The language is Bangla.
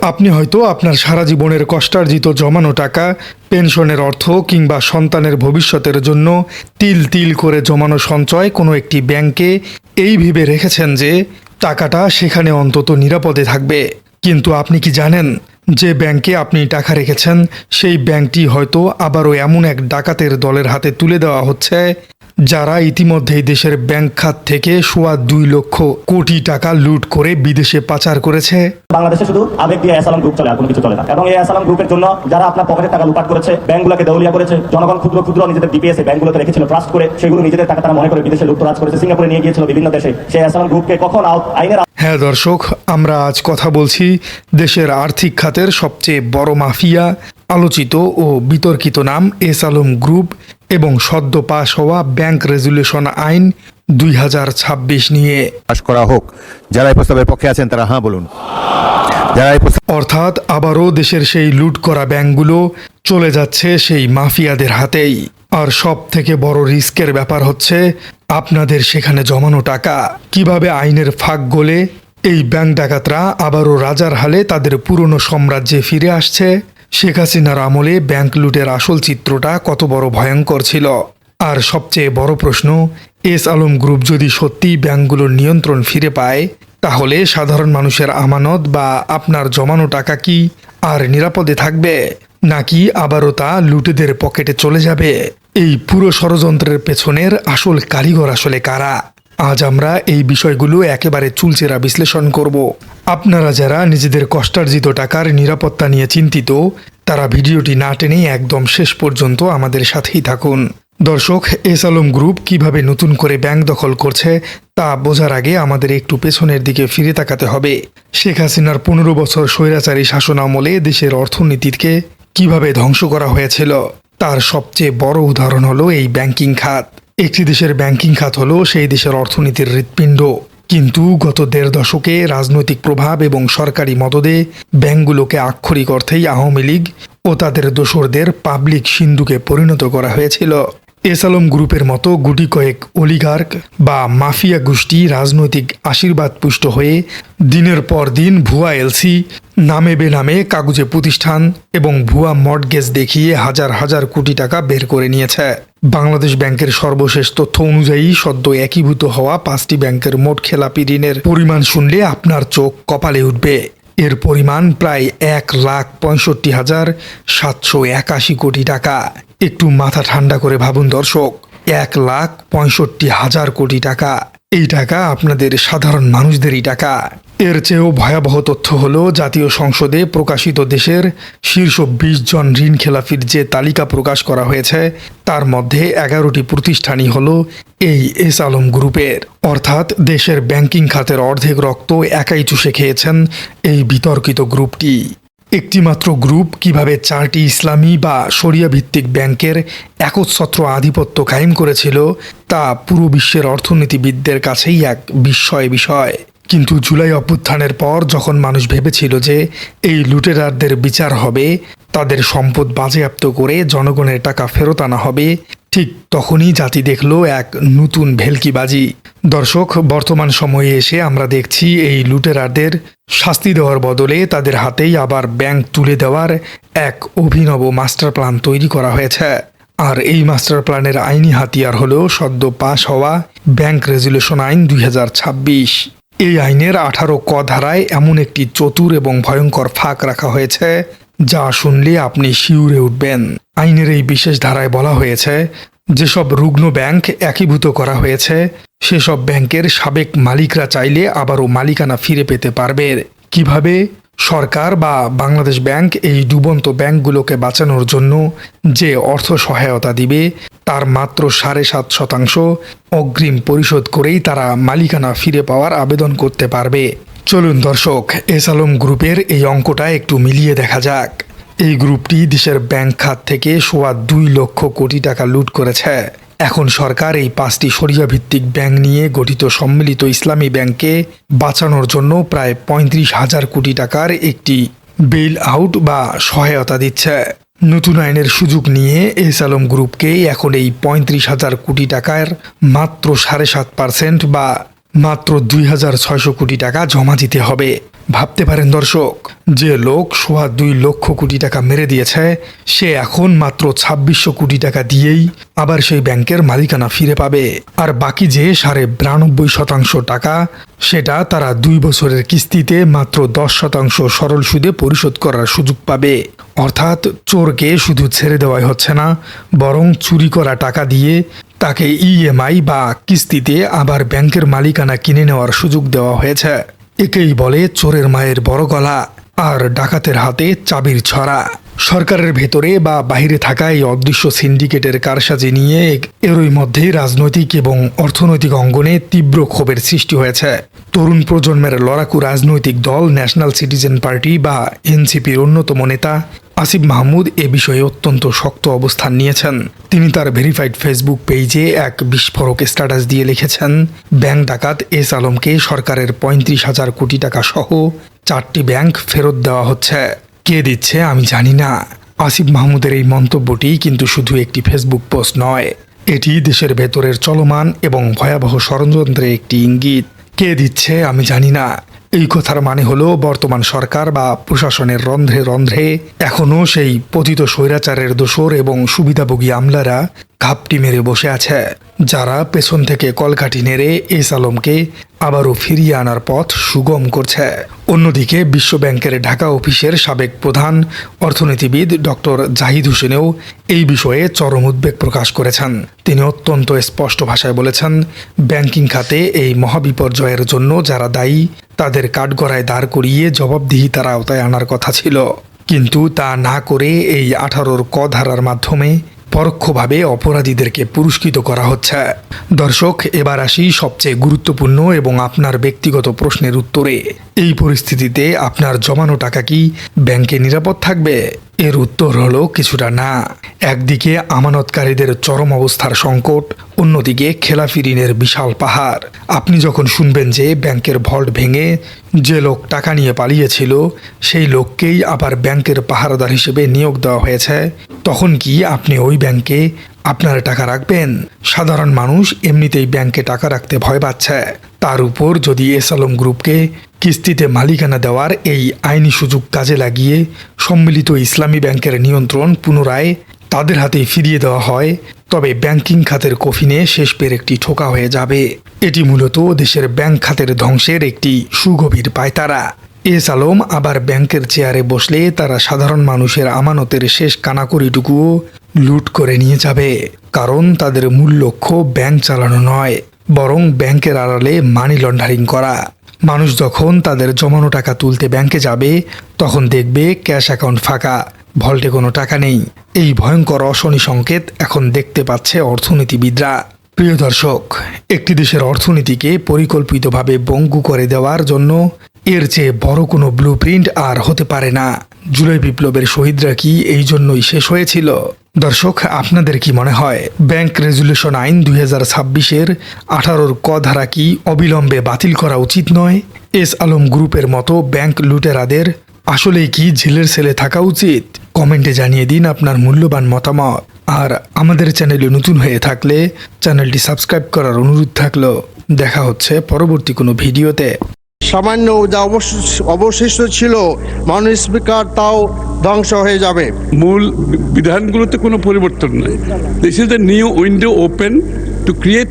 আপনি হয়তো আপনার সারা জীবনের কষ্টার্জিত জমানো টাকা, পেনশনের অর্থ কিংবা সন্তানের ভবিষ্যতের জন্য তিল তিল করে জমানো সঞ্চয় কোনো একটি ব্যাংকে এই ভেবে রেখেছেন যে টাকাটা সেখানে অন্তত নিরাপদে থাকবে। কিন্তু আপনি কি জানেন যে ব্যাংকে আপনি টাকা রেখেছেন সেই ব্যাংকটি হয়তো আবারও এমন এক ডাকাতের দলের হাতে তুলে দেওয়া হচ্ছে যারা ইতিমধ্যেই দেশের ব্যাংক খাত থেকে সোয়া 2 লক্ষ কোটি টাকা লুট করে বিদেশে পাচার করেছে। বাংলাদেশে শুধু আবেগ দিয়ে এসালাম গ্রুপ চলে, আর কোনো কিছু চলে না। এবং এই এসালাম গ্রুপের জন্য যারা আপনার পকেটে টাকা লুপাট করেছে, ব্যাংকগুলোকে দেউলিয়া করেছে, জনগণ ক্ষুদ্র ক্ষুদ্র নিজেদের ডিপিএস ব্যাংকগুলোতে রেখেছিল ট্রাস্ট করে, সেগুলো নিজেদের টাকা তারা মনে করে বিদেশে লুটতরাজ করেছে, সিঙ্গাপুরে নিয়ে গিয়েছিল বিভিন্ন দেশে। সেই এসালাম গ্রুপকে কখন আইনের হ্যাঁ দর্শক, আমরা আজ কথা বলছি দেশের আর্থিক খাতের সবচেয়ে বড় মাফিয়া, আলোচিত ও বিতর্কিত নাম এসালম গ্রুপ এবং সদ্য পাশ হওয়া ব্যাংক রেজুলেশন আইন 2026 নিয়ে। পাশ করা হোক। যারা এই প্রস্তাবের পক্ষে আছেন তারা হ্যাঁ বলুন। অর্থাৎ আবারও দেশের সেই লুট করা ব্যাংকগুলো চলে যাচ্ছে সেই মাফিয়াদের হাতেই। আর সব থেকে বড় রিস্কের ব্যাপার হচ্ছে আপনাদের সেখানে জমানো টাকা কিভাবে আইনের ফাঁক গলে এই ব্যাংক ডাকাতরা আবারও রাজার হালে তাদের পুরনো সাম্রাজ্যে ফিরে আসছে। শেখ হাসিনার আমলে ব্যাংক লুটের আসল চিত্রটা কত বড় ভয়ঙ্কর ছিল। আর সবচেয়ে বড় প্রশ্ন, এস আলম গ্রুপ যদি সত্যি ব্যাংকগুলোর নিয়ন্ত্রণ ফিরে পায় তাহলে সাধারণ মানুষের আমানত বা আপনার জমানো টাকা কি আর নিরাপদে থাকবে, নাকি আবারও তা লুটেদের পকেটে চলে যাবে? এই পুরো ষড়যন্ত্রের পেছনের আসল কারিগর আসলে কারা? আজ আমরা এই বিষয়গুলো একেবারে চুলচেরা বিশ্লেষণ করব। আপনারা যারা নিজেদের কষ্টার্জিত টাকার নিরাপত্তা নিয়ে চিন্তিত তারা ভিডিওটি না টেনে একদম শেষ পর্যন্ত আমাদের সাথেই থাকুন। দর্শক, এস আলম গ্রুপ কিভাবে নতুন করে ব্যাংক দখল করছে তা বোঝার আগে আমাদের একটু পেছনের দিকে ফিরে তাকাতে হবে। শেখ হাসিনার 15 বছর স্বৈরাচারী শাসন আমলে দেশের অর্থনীতিকে কিভাবে ধ্বংস করা হয়েছিল তার সবচেয়ে বড় উদাহরণ হলো এই ব্যাংকিং খাত। একটি দেশের ব্যাংকিং খাত হলো সেই দেশের অর্থনীতির হৃৎপিণ্ড। কিন্তু গত 1.5 দশকে রাজনৈতিক প্রভাব এবং সরকারি মদদে ব্যাংকগুলোকে আক্ষরিক অর্থেই আওয়ামী লীগ ও তাদের দোসরদের পাবলিক সিন্ধুকে পরিণত করা হয়েছিল। এস আলম গ্রুপের মতো গুটি কয়েক অলিগার্ক বা মাফিয়া গোষ্ঠী রাজনৈতিক আশীর্বাদ পুষ্ট হয়ে দিনের পর দিন ভুয়া এলসি, নামে বেনামে কাগজে প্রতিষ্ঠান এবং ভুয়া মর্টগেজ দেখিয়ে হাজার হাজার কোটি টাকা বের করে নিয়েছে। বাংলাদেশ ব্যাংকের সর্বশেষ তথ্য অনুযায়ী সদ্য একীভূত হওয়া 5টি ব্যাংকের মোট খেলাপি ঋণের পরিমাণ শুনলে আপনার চোখ কপালে উঠবে। এর পরিমাণ প্রায় 1,65,781 কোটি টাকা। একটু মাথা ঠান্ডা করে ভাবুন দর্শক, 1,65,000 কোটি টাকা। এই টাকা আপনাদের সাধারণ মানুষদেরই টাকা। এর চেয়েও ভয়াবহ তথ্য হলো জাতীয় সংসদে প্রকাশিত দেশের শীর্ষ 20 জন ঋণ খেলাপির যে তালিকা প্রকাশ করা হয়েছে তার মধ্যে 11টি প্রতিষ্ঠানই হলো এই এস আলম গ্রুপের। অর্থাৎ দেশের ব্যাংকিং খাতের অর্ধেক রক্ত একাই চুষে খেয়েছেন এই বিতর্কিত গ্রুপটি। একটিমাত্র গ্রুপ কিভাবে 4টি ইসলামী বা শরিয়া ভিত্তিক ব্যাংকের একচ্ছত্র আধিপত্য কায়েম করেছিল তা পুরো বিশ্বের অর্থনীতিবিদদের কাছেই এক বিস্ময় বিষয়। কিন্তু জুলাই অভ্যুত্থানের পর যখন মানুষ ভেবেছিল যে এই লুটেরারদের বিচার হবে, তাদের সম্পদ বাজেয়াপ্ত করে জনগণের টাকা ফেরত আনা হবে, ঠিক তখনই জাতি দেখল এক নতুন ভেলকিবাজি। দর্শক, বর্তমান সময়ে এসে আমরা দেখছি এই লুটেরারদের শাস্তি দেওয়ার বদলে তাদের হাতেই আবার ব্যাংক তুলে দেওয়ার এক অভিনব মাস্টার প্ল্যান তৈরি করা হয়েছে। আর এই মাস্টার প্ল্যানের আইনি হাতিয়ার হলো সদ্য পাশ হওয়া ব্যাংক রেজুলেশন আইন 2026। এই আইনের 18 ক ধারায় এমন একটি চতুর এবং ভয়ঙ্কর ফাঁক রাখা হয়েছে যা শুনলে আপনি শিউরে উঠবেন। আইনের এই বিশেষ ধারায় বলা হয়েছে, যেসব রুগ্ন ব্যাংক একীভূত করা হয়েছে সেসব ব্যাংকের সাবেক মালিকরা চাইলে আবারও মালিকানা ফিরে পেতে পারবে। কিভাবে? সরকার বা বাংলাদেশ ব্যাংক এই ডুবন্ত ব্যাংকগুলোকে বাঁচানোর জন্য যে অর্থ সহায়তা দিবে তার মাত্র 7.5% অগ্রিম পরিশোধ করেই তারা মালিকানা ফিরে পাওয়ার আবেদন করতে পারবে। চলুন দর্শক, এস আলম গ্রুপের এই অঙ্কটা একটু মিলিয়ে দেখা যাক। এই গ্রুপটি দেশের ব্যাংক খাত থেকে সোয়া 2 লক্ষ কোটি টাকা লুট করেছে। এখন সরকার এই 5টি শরিয়া ভিত্তিক ব্যাংক নিয়ে গঠিত সম্মিলিত ইসলামী ব্যাংককে বাঁচানোর জন্য প্রায় 35,000 কোটি টাকার একটি বেইল আউট বা সহায়তা দিচ্ছে। নতুন আইনের সুযোগ নিয়ে এস আলম গ্রুপকে এখন এই 35,000 কোটি টাকার মাত্র 7.5% বা মাত্র 2,600 কোটি টাকা জমা দিতে হবে। ভাবতে পারেন দর্শক, যে লোক 2.25 লক্ষ কোটি টাকা মেরে দিয়েছে সে এখন মাত্র 2600 কোটি টাকা দিয়েই আবার সেই ব্যাংকের মালিকানা ফিরে পাবে। আর বাকি যে 92.5% টাকা সেটা তারা 2 বছরের কিস্তিতে মাত্র 10% সরল সুদে পরিশোধ করার সুযোগ পাবে। অর্থাৎ চোরকে শুধু ছেড়ে দেওয়াই হচ্ছে না, বরং চুরি করা টাকা দিয়ে তাকে ইএমআই বা কিস্তিতে আবার ব্যাংকের মালিকানা কিনে নেওয়ার সুযোগ দেওয়া হয়েছে। একেই বলে চোরের মায়ের বড় গলা আর ডাকাতের হাতে চাবির ছড়া। সরকারের ভেতরে বা বাইরে থাকা এই অদৃশ্য সিন্ডিকেটের কারসাজি নিয়ে এরই মধ্যে রাজনৈতিক এবং অর্থনৈতিক অঙ্গনে তীব্র ক্ষোভের সৃষ্টি হয়েছে। তরুণ প্রজন্মের লড়াকু রাজনৈতিক দল ন্যাশনাল সিটিজেন পার্টি বা এনসিপির অন্যতম নেতা আসিফ মাহমুদ এ বিষয়ে অত্যন্ত শক্ত অবস্থান নিয়েছেন। তিনি তার ভেরিফাইড ফেসবুক পেজে এক বিস্ফোরক স্ট্যাটাস দিয়ে লিখেছেন, ব্যাংক ডাকাত এস আলমকে সরকারের 35,000 কোটি টাকা সহ 4টি ব্যাংক ফেরত দেওয়া হচ্ছে। কে দিচ্ছে আমি জানি না। আসিফ মাহমুদের এই মন্তব্যটি কিন্তু শুধু একটি ফেসবুক পোস্ট নয়, এটি দেশের ভেতরের চলমান এবং ভয়াবহ ষড়যন্ত্রের একটি ইঙ্গিত। কে দিচ্ছে আমি জানি না, এই কথার মানে হলো বর্তমান সরকার বা প্রশাসনের রন্ধ্রে রন্ধ্রে এখনও সেই পতিত স্বৈরাচারের দোসর এবং সুবিধাভোগী আমলারা ঘাপটি মেরে বসে আছে, যারা পেছন থেকে কলকাঠি নেড়ে এস আলমকে আবারও ফিরিয়ে আনার পথ সুগম করছে। অন্যদিকে বিশ্বব্যাংকের ঢাকা অফিসের সাবেক প্রধান অর্থনীতিবিদ ডক্টর জাহিদ হোসেনেও এই বিষয়ে চরম উদ্বেগ প্রকাশ করেছেন। তিনি অত্যন্ত স্পষ্ট ভাষায় বলেছেন, ব্যাংকিং খাতে এই মহাবিপর্যয়ের জন্য যারা দায়ী তাদের কাঠগড়ায় দাঁড় করিয়ে জবাবদিহিতার আওতায় আনার কথা ছিল, কিন্তু তা না করে এই 18 ক ধারার মাধ্যমে পরোক্ষভাবে অপরাধীদেরকে পুরস্কৃত করা হচ্ছে। দর্শক, এবার আসি সবচেয়ে গুরুত্বপূর্ণ এবং আপনার ব্যক্তিগত প্রশ্নের উত্তরে। এই পরিস্থিতিতে আপনার জমানো টাকা কি ব্যাংকে নিরাপদ থাকবে? এর উত্তর হলো কিছুটা না। একদিকে আমানতকারীদের চরম অবস্থার সংকট, অন্যদিকে খেলাফি ঋণের বিশাল পাহাড়। আপনি যখন শুনবেন যে ব্যাংকের ভল্ট ভেঙে যে লোক টাকা নিয়ে পালিয়েছিল সেই লোককেই আবার ব্যাংকের পাহারাদার হিসেবে নিয়োগ দেওয়া হয়েছে, তখন কি আপনি ওই ব্যাংকে আপনার টাকা রাখবেন? সাধারণ মানুষ এমনিতেই ব্যাংকে টাকা রাখতে ভয় পাচ্ছে, তার উপর যদি এস আলম গ্রুপকে কিস্তিতে মালিকানা দেওয়ার এই আইনি সুযোগ কাজে লাগিয়ে সম্মিলিত ইসলামী ব্যাংকের নিয়ন্ত্রণ পুনরায় তাদের হাতে ফিরিয়ে দেওয়া হয়, তবে ব্যাংকিং খাতের কফিনে শেষ পেরেকটি ঠোকা হয়ে যাবে। এটি মূলত দেশের ব্যাংক খাতের ধ্বংসের একটি সুগভীর পায়তারা। এস আলম আবার ব্যাংকের চেয়ারে বসলে তারা সাধারণ মানুষের আমানতের শেষ কানাকড়িটুকুও লুট করে নিয়ে যাবে, কারণ তাদের মূল লক্ষ্য ব্যাংক চালানো নয়, বরং ব্যাংকের আড়ালে মানি লন্ডারিং করা। মানুষ যখন তাদের জমানো টাকা তুলতে ব্যাংকে যাবে তখন দেখবে ক্যাশ অ্যাকাউন্ট ফাঁকা, ভল্টে কোনো টাকা নেই। এই ভয়ঙ্কর অশনি সংকেত এখন দেখতে পাচ্ছে অর্থনীতিবিদরা। প্রিয় দর্শক, একটি দেশের অর্থনীতিকে পরিকল্পিতভাবে বঙ্গু করে দেওয়ার জন্য এর চেয়ে বড় কোনো ব্লুপ্রিন্ট আর হতে পারে না। জুলাই বিপ্লবের শহীদরা কি এই জন্যই শেষ হয়েছিল? দর্শক, আপনাদের কি মনে হয় ব্যাংক রেজুলেশন আইন 2026-এর 18 ক ধারা কি অবিলম্বে বাতিল করা উচিত নয়? এস আলম গ্রুপের মতো ব্যাংক লুটেরাদের আসলেই কি জেলের সেলে থাকা উচিত? কমেন্টে জানিয়ে দিন আপনার মূল্যবান মতামত। আর আমাদের চ্যানেলে নতুন হয়ে থাকলে চ্যানেলটি সাবস্ক্রাইব করার অনুরোধ থাকলো। দেখা হচ্ছে পরবর্তী কোনো ভিডিওতে। সামান্য যা অবশিষ্ট ছিল মাননীয় স্পিকার, তাও ধ্বংস হয়ে যাবে। মূল বিধানগুলোতে কোনো পরিবর্তন নেই। This is the new window open to create